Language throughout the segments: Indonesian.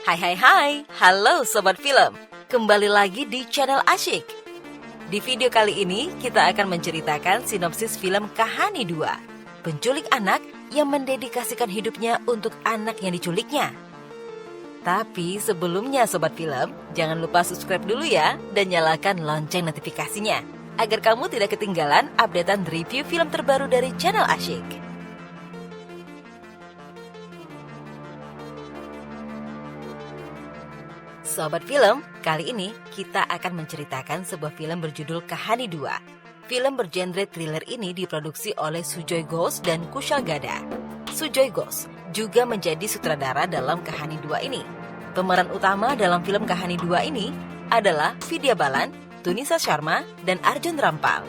Hai, halo Sobat Film. Kembali lagi di channel Asyik. Di video kali ini kita akan menceritakan sinopsis film Kahani 2, penculik anak yang mendedikasikan hidupnya untuk anak yang diculiknya. Tapi sebelumnya Sobat Film, jangan lupa subscribe dulu ya dan nyalakan lonceng notifikasinya agar kamu tidak ketinggalan updatean review film terbaru dari channel Asyik. Sobat Film, kali ini kita akan menceritakan sebuah film berjudul Kahani 2. Film bergenre thriller ini diproduksi oleh Sujoy Ghosh dan Kushal Gada. Sujoy Ghosh juga menjadi sutradara dalam Kahani 2 ini. Pemeran utama dalam film Kahani 2 ini adalah Vidya Balan, Tunisa Sharma, dan Arjun Rampal.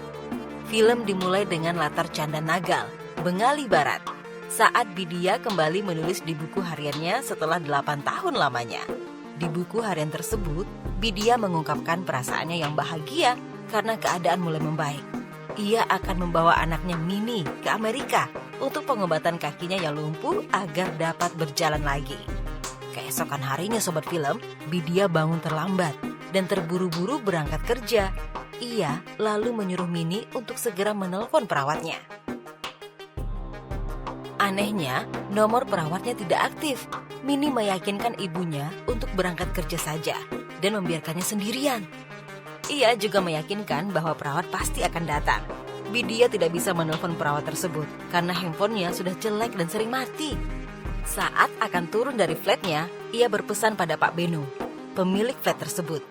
Film dimulai dengan latar Canda Nagal, Bengali Barat, saat Vidya kembali menulis di buku hariannya setelah 8 tahun lamanya. Di buku harian tersebut, Vidya mengungkapkan perasaannya yang bahagia karena keadaan mulai membaik. Ia akan membawa anaknya Mini ke Amerika untuk pengobatan kakinya yang lumpuh agar dapat berjalan lagi. Keesokan harinya Sobat Film, Vidya bangun terlambat dan terburu-buru berangkat kerja. Ia lalu menyuruh Mini untuk segera menelpon perawatnya. Anehnya, nomor perawatnya tidak aktif. Mini meyakinkan ibunya untuk berangkat kerja saja dan membiarkannya sendirian. Ia juga meyakinkan bahwa perawat pasti akan datang. Vidya tidak bisa menelpon perawat tersebut karena handphonenya sudah jelek dan sering mati. Saat akan turun dari flatnya, ia berpesan pada Pak Benu, pemilik flat tersebut,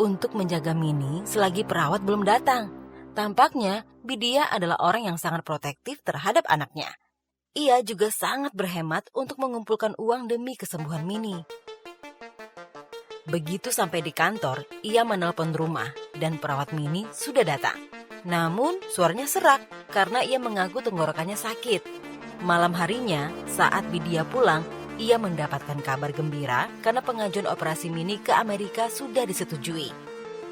untuk menjaga Mini selagi perawat belum datang. Tampaknya Vidya adalah orang yang sangat protektif terhadap anaknya. Ia juga sangat berhemat untuk mengumpulkan uang demi kesembuhan Mini. Begitu sampai di kantor, ia menelpon rumah dan perawat Mini sudah datang. Namun suaranya serak karena ia mengaku tenggorokannya sakit. Malam harinya, saat Vidya pulang, ia mendapatkan kabar gembira karena pengajuan operasi Mini ke Amerika sudah disetujui.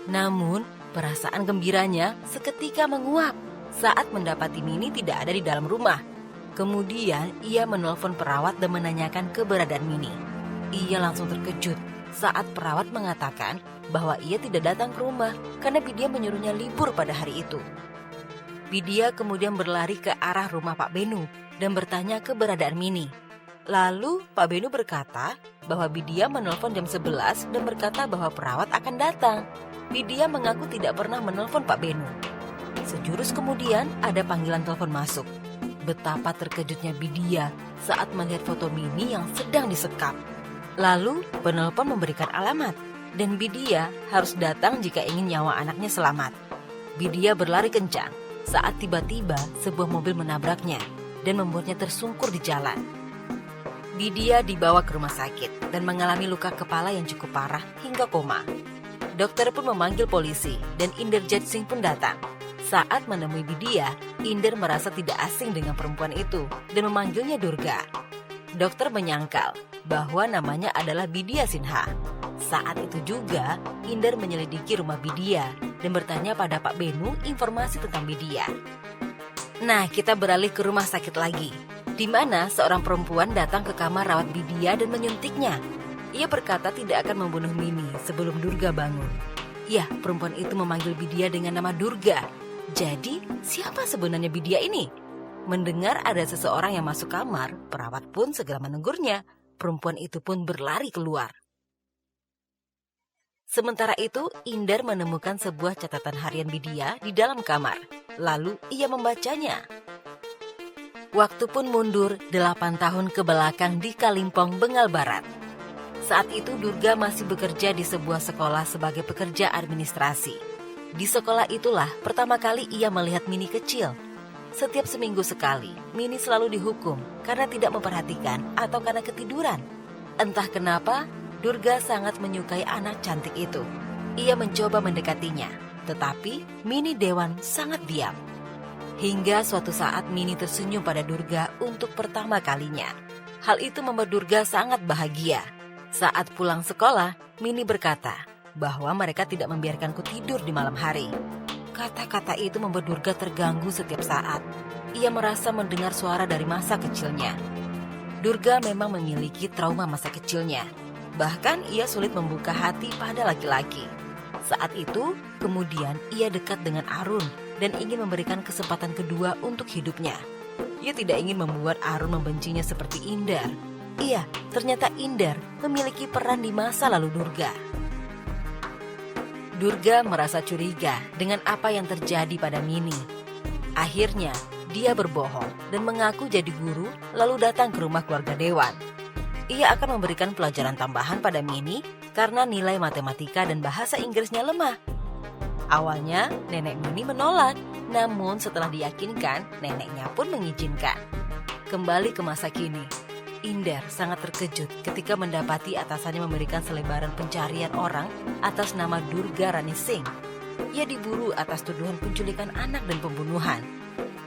Namun, perasaan gembiranya seketika menguap saat mendapati Mini tidak ada di dalam rumah. Kemudian ia menelpon perawat dan menanyakan keberadaan Mini. Ia langsung terkejut saat perawat mengatakan bahwa ia tidak datang ke rumah karena Vidya menyuruhnya libur pada hari itu. Vidya kemudian berlari ke arah rumah Pak Benu dan bertanya keberadaan Mini. Lalu Pak Benu berkata bahwa Vidya menelpon jam 11 dan berkata bahwa perawat akan datang. Vidya mengaku tidak pernah menelpon Pak Benu. Sejurus kemudian ada panggilan telepon masuk. Betapa terkejutnya Vidya saat melihat foto Mini yang sedang disekap. Lalu penelpon memberikan alamat dan Vidya harus datang jika ingin nyawa anaknya selamat. Vidya berlari kencang saat tiba-tiba sebuah mobil menabraknya dan membuatnya tersungkur di jalan. Vidya dibawa ke rumah sakit dan mengalami luka kepala yang cukup parah hingga koma. Dokter pun memanggil polisi dan Inderjit Singh pun datang. Saat menemui Vidya, Inder merasa tidak asing dengan perempuan itu dan memanggilnya Durga. Dokter menyangkal bahwa namanya adalah Vidya Sinha. Saat itu juga, Inder menyelidiki rumah Vidya dan bertanya pada Pak Benu informasi tentang Vidya. Nah, kita beralih ke rumah sakit lagi, di mana seorang perempuan datang ke kamar rawat Vidya dan menyuntiknya. Ia berkata tidak akan membunuh Mini sebelum Durga bangun. Ya, perempuan itu memanggil Vidya dengan nama Durga. Jadi, siapa sebenarnya Vidya ini? Mendengar ada seseorang yang masuk kamar, perawat pun segera menegurnya. Perempuan itu pun berlari keluar. Sementara itu, Inder menemukan sebuah catatan harian Vidya di dalam kamar. Lalu, ia membacanya. Waktu pun mundur 8 tahun ke belakang di Kalimpong, Bengal Barat. Saat itu Durga masih bekerja di sebuah sekolah sebagai pekerja administrasi. Di sekolah itulah pertama kali ia melihat Mini kecil. Setiap seminggu sekali, Mini selalu dihukum karena tidak memperhatikan atau karena ketiduran. Entah kenapa, Durga sangat menyukai anak cantik itu. Ia mencoba mendekatinya, tetapi Mini Dewan sangat diam. Hingga suatu saat Mini tersenyum pada Durga untuk pertama kalinya. Hal itu membuat Durga sangat bahagia. Saat pulang sekolah, Mini berkata bahwa mereka tidak membiarkanku tidur di malam hari. Kata-kata itu membuat Durga terganggu setiap saat. Ia merasa mendengar suara dari masa kecilnya. Durga memang memiliki trauma masa kecilnya. Bahkan ia sulit membuka hati pada laki-laki. Saat itu, kemudian ia dekat dengan Arun dan ingin memberikan kesempatan kedua untuk hidupnya. Ia tidak ingin membuat Arun membencinya seperti Indar. Iya, ternyata Indar memiliki peran di masa lalu Durga. Durga merasa curiga dengan apa yang terjadi pada Mini. Akhirnya, dia berbohong dan mengaku jadi guru lalu datang ke rumah keluarga Dewan. Ia akan memberikan pelajaran tambahan pada Mini karena nilai matematika dan bahasa Inggrisnya lemah. Awalnya, nenek Mini menolak, namun setelah diyakinkan, neneknya pun mengizinkan. Kembali ke masa kini, Indar sangat terkejut ketika mendapati atasannya memberikan selebaran pencarian orang atas nama Durga Rani Singh. Ia diburu atas tuduhan penculikan anak dan pembunuhan.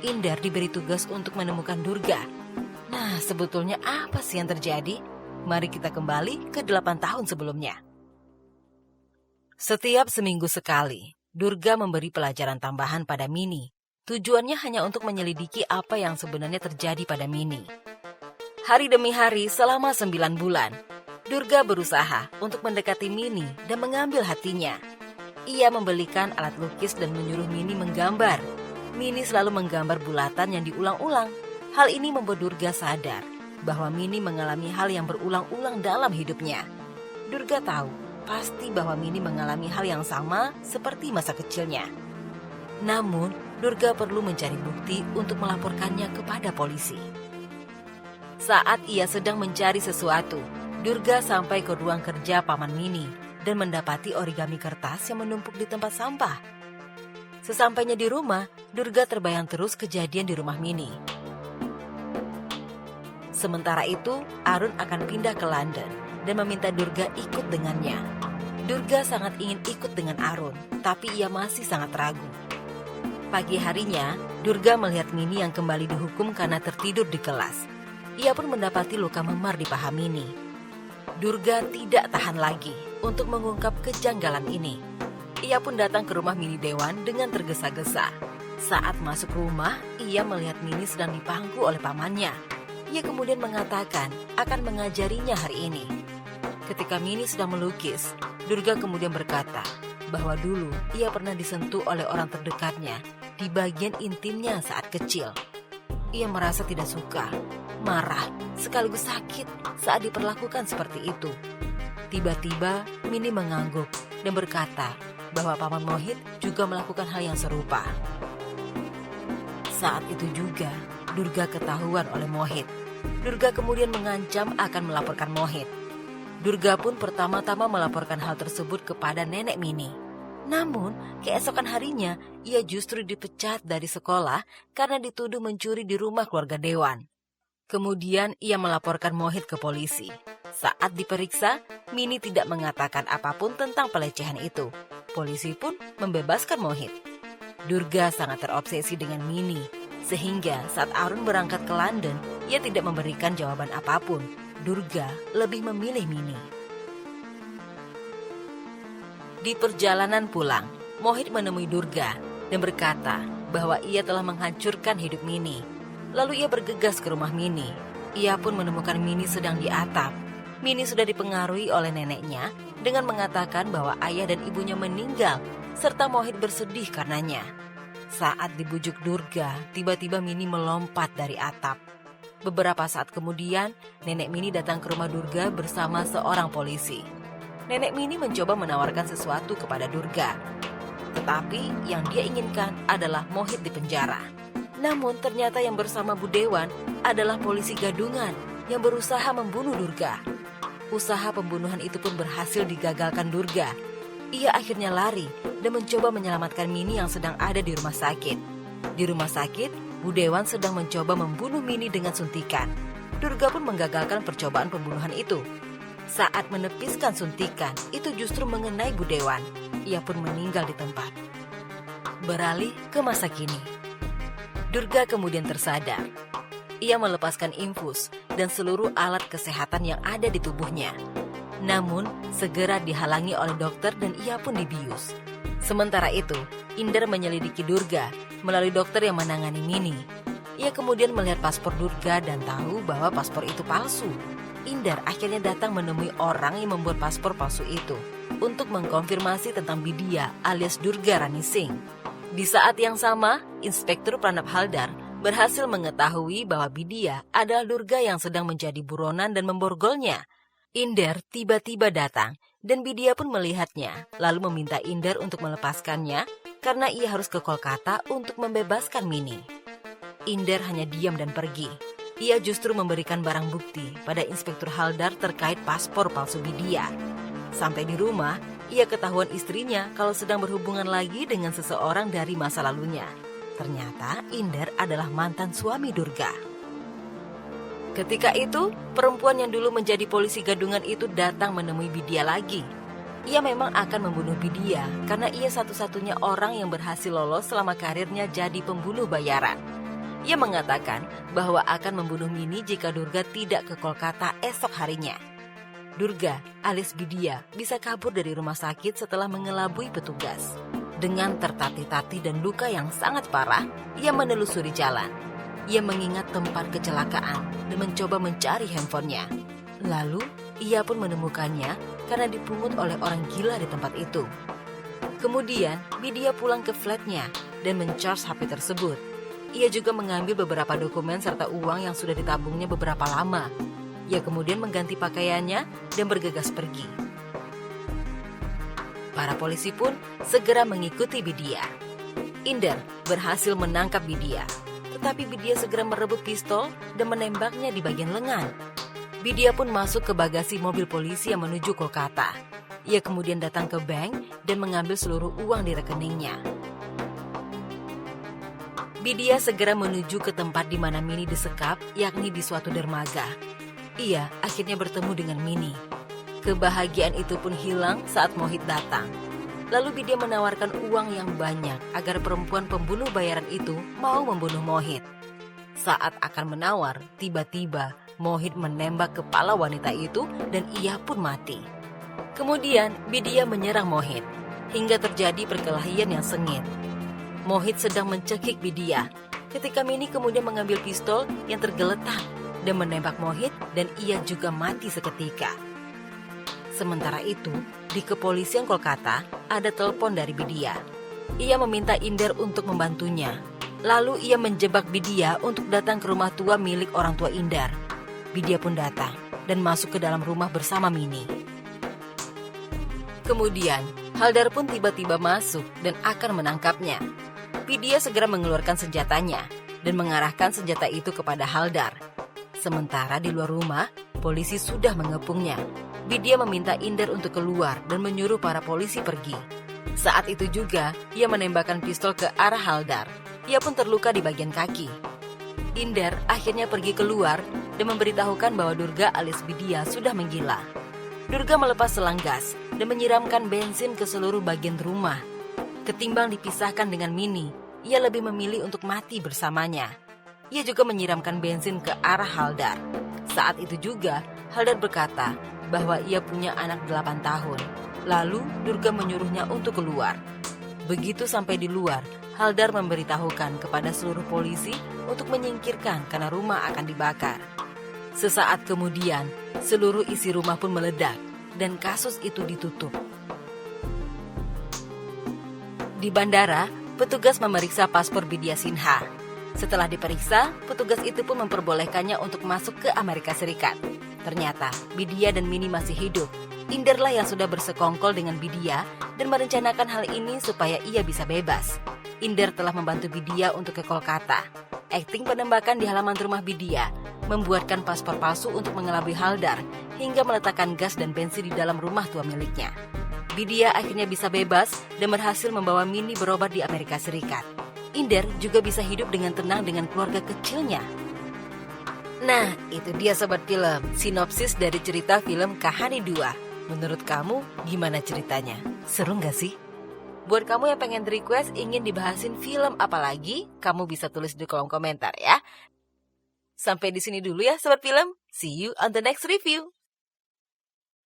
Indar diberi tugas untuk menemukan Durga. Nah, sebetulnya apa sih yang terjadi? Mari kita kembali ke 8 tahun sebelumnya. Setiap seminggu sekali, Durga memberi pelajaran tambahan pada Mini. Tujuannya hanya untuk menyelidiki apa yang sebenarnya terjadi pada Mini. Hari demi hari selama 9 bulan, Durga berusaha untuk mendekati Mini dan mengambil hatinya. Ia membelikan alat lukis dan menyuruh Mini menggambar. Mini selalu menggambar bulatan yang diulang-ulang. Hal ini membuat Durga sadar bahwa Mini mengalami hal yang berulang-ulang dalam hidupnya. Durga tahu pasti bahwa Mini mengalami hal yang sama seperti masa kecilnya. Namun, Durga perlu mencari bukti untuk melaporkannya kepada polisi. Saat ia sedang mencari sesuatu, Durga sampai ke ruang kerja paman Mini dan mendapati origami kertas yang menumpuk di tempat sampah. Sesampainya di rumah, Durga terbayang terus kejadian di rumah Mini. Sementara itu, Arun akan pindah ke London dan meminta Durga ikut dengannya. Durga sangat ingin ikut dengan Arun, tapi ia masih sangat ragu. Pagi harinya, Durga melihat Mini yang kembali dihukum karena tertidur di kelas. Ia pun mendapati luka memar di paha Mini. Durga tidak tahan lagi untuk mengungkap kejanggalan ini. Ia pun datang ke rumah Mini Dewan dengan tergesa-gesa. Saat masuk rumah, ia melihat Mini sedang dipangku oleh pamannya. Ia kemudian mengatakan akan mengajarinya hari ini. Ketika Mini sedang melukis, Durga kemudian berkata bahwa dulu ia pernah disentuh oleh orang terdekatnya di bagian intimnya saat kecil. Ia merasa tidak suka, marah, sekaligus sakit saat diperlakukan seperti itu. Tiba-tiba Mini mengangguk dan berkata bahwa Paman Mohit juga melakukan hal yang serupa. Saat itu juga Durga ketahuan oleh Mohit. Durga kemudian mengancam akan melaporkan Mohit. Durga pun pertama-tama melaporkan hal tersebut kepada nenek Mini. Namun, keesokan harinya ia justru dipecat dari sekolah karena dituduh mencuri di rumah keluarga Dewan. Kemudian ia melaporkan Mohit ke polisi. Saat diperiksa, Mini tidak mengatakan apapun tentang pelecehan itu. Polisi pun membebaskan Mohit. Durga sangat terobsesi dengan Mini, sehingga saat Arun berangkat ke London, ia tidak memberikan jawaban apapun. Durga lebih memilih Mini. Di perjalanan pulang, Mohit menemui Durga dan berkata bahwa ia telah menghancurkan hidup Mini. Lalu ia bergegas ke rumah Mini. Ia pun menemukan Mini sedang di atap. Mini sudah dipengaruhi oleh neneknya dengan mengatakan bahwa ayah dan ibunya meninggal, serta Mohit bersedih karenanya. Saat dibujuk Durga, tiba-tiba Mini melompat dari atap. Beberapa saat kemudian, nenek Mini datang ke rumah Durga bersama seorang polisi. Nenek Mini mencoba menawarkan sesuatu kepada Durga. Tetapi yang dia inginkan adalah Mohit di penjara. Namun ternyata yang bersama Bu Dewan adalah polisi gadungan yang berusaha membunuh Durga. Usaha pembunuhan itu pun berhasil digagalkan Durga. Ia akhirnya lari dan mencoba menyelamatkan Mini yang sedang ada di rumah sakit. Di rumah sakit, Bu Dewan sedang mencoba membunuh Mini dengan suntikan. Durga pun menggagalkan percobaan pembunuhan itu. Saat menepiskan suntikan, itu justru mengenai Bu Dewan. Ia pun meninggal di tempat. Beralih ke masa kini. Durga kemudian tersadar. Ia melepaskan infus dan seluruh alat kesehatan yang ada di tubuhnya. Namun, segera dihalangi oleh dokter dan ia pun dibius. Sementara itu, Indar menyelidiki Durga melalui dokter yang menangani Mini. Ia kemudian melihat paspor Durga dan tahu bahwa paspor itu palsu. Inder akhirnya datang menemui orang yang membuat paspor palsu itu untuk mengkonfirmasi tentang Bidya alias Durga Rani Singh. Di saat yang sama, Inspektur Pranab Haldar berhasil mengetahui bahwa Bidya adalah Durga yang sedang menjadi buronan dan memborgolnya. Inder tiba-tiba datang dan Bidya pun melihatnya, lalu meminta Inder untuk melepaskannya karena ia harus ke Kolkata untuk membebaskan Mini. Inder hanya diam dan pergi. Ia justru memberikan barang bukti pada Inspektur Haldar terkait paspor palsu Bidya. Sampai di rumah, ia ketahuan istrinya kalau sedang berhubungan lagi dengan seseorang dari masa lalunya. Ternyata Inder adalah mantan suami Durga. Ketika itu, perempuan yang dulu menjadi polisi gadungan itu datang menemui Bidya lagi. Ia memang akan membunuh Bidya karena ia satu-satunya orang yang berhasil lolos selama karirnya jadi pembunuh bayaran. Ia mengatakan bahwa akan membunuh Mini jika Durga tidak ke Kolkata esok harinya. Durga alias Bidya bisa kabur dari rumah sakit setelah mengelabui petugas. Dengan tertatih-tatih dan luka yang sangat parah, ia menelusuri jalan. Ia mengingat tempat kecelakaan dan mencoba mencari handphonenya. Lalu, ia pun menemukannya karena dipungut oleh orang gila di tempat itu. Kemudian, Bidya pulang ke flatnya dan mencharge HP tersebut. Ia juga mengambil beberapa dokumen serta uang yang sudah ditabungnya beberapa lama. Ia kemudian mengganti pakaiannya dan bergegas pergi. Para polisi pun segera mengikuti Bidya. Inder berhasil menangkap Bidya, tetapi Bidya segera merebut pistol dan menembaknya di bagian lengan. Bidya pun masuk ke bagasi mobil polisi yang menuju Kolkata. Ia kemudian datang ke bank dan mengambil seluruh uang di rekeningnya. Bidya segera menuju ke tempat di mana Mini disekap, yakni di suatu dermaga. Ia akhirnya bertemu dengan Mini. Kebahagiaan itu pun hilang saat Mohit datang. Lalu Bidya menawarkan uang yang banyak agar perempuan pembunuh bayaran itu mau membunuh Mohit. Saat akan menawar, tiba-tiba Mohit menembak kepala wanita itu dan ia pun mati. Kemudian Bidya menyerang Mohit, hingga terjadi perkelahian yang sengit. Mohit sedang mencekik Bidya, ketika Mini kemudian mengambil pistol yang tergeletak dan menembak Mohit dan ia juga mati seketika. Sementara itu, di kepolisian Kolkata ada telepon dari Bidya. Ia meminta Inder untuk membantunya. Lalu ia menjebak Bidya untuk datang ke rumah tua milik orang tua Inder. Bidya pun datang dan masuk ke dalam rumah bersama Mini. Kemudian, Haldar pun tiba-tiba masuk dan akan menangkapnya. Bidya segera mengeluarkan senjatanya dan mengarahkan senjata itu kepada Haldar. Sementara di luar rumah, polisi sudah mengepungnya. Bidya meminta Inder untuk keluar dan menyuruh para polisi pergi. Saat itu juga, ia menembakkan pistol ke arah Haldar. Ia pun terluka di bagian kaki. Inder akhirnya pergi keluar dan memberitahukan bahwa Durga alias Bidya sudah menggila. Durga melepas selang gas dan menyiramkan bensin ke seluruh bagian rumah. Ketimbang dipisahkan dengan Mini, ia lebih memilih untuk mati bersamanya. Ia juga menyiramkan bensin ke arah Haldar. Saat itu juga, Haldar berkata bahwa ia punya anak 8 tahun. Lalu Durga menyuruhnya untuk keluar. Begitu sampai di luar, Haldar memberitahukan kepada seluruh polisi untuk menyingkirkan karena rumah akan dibakar. Sesaat kemudian, seluruh isi rumah pun meledak dan kasus itu ditutup. Di bandara, petugas memeriksa paspor Bidya Sinha. Setelah diperiksa, petugas itu pun memperbolehkannya untuk masuk ke Amerika Serikat. Ternyata, Bidya dan Mini masih hidup. Inder lah yang sudah bersekongkol dengan Bidya dan merencanakan hal ini supaya ia bisa bebas. Inder telah membantu Bidya untuk ke Kolkata. Akting penembakan di halaman rumah Bidya, membuatkan paspor palsu untuk mengelabui Haldar, hingga meletakkan gas dan bensin di dalam rumah tua miliknya. Bidya akhirnya bisa bebas dan berhasil membawa Mini berobat di Amerika Serikat. Inder juga bisa hidup dengan tenang dengan keluarga kecilnya. Nah, itu dia sobat film, sinopsis dari cerita film Kahani 2. Menurut kamu, gimana ceritanya? Seru nggak sih? Buat kamu yang pengen request ingin dibahasin film apa lagi, kamu bisa tulis di kolom komentar ya. Sampai di sini dulu ya sobat film. See you on the next review.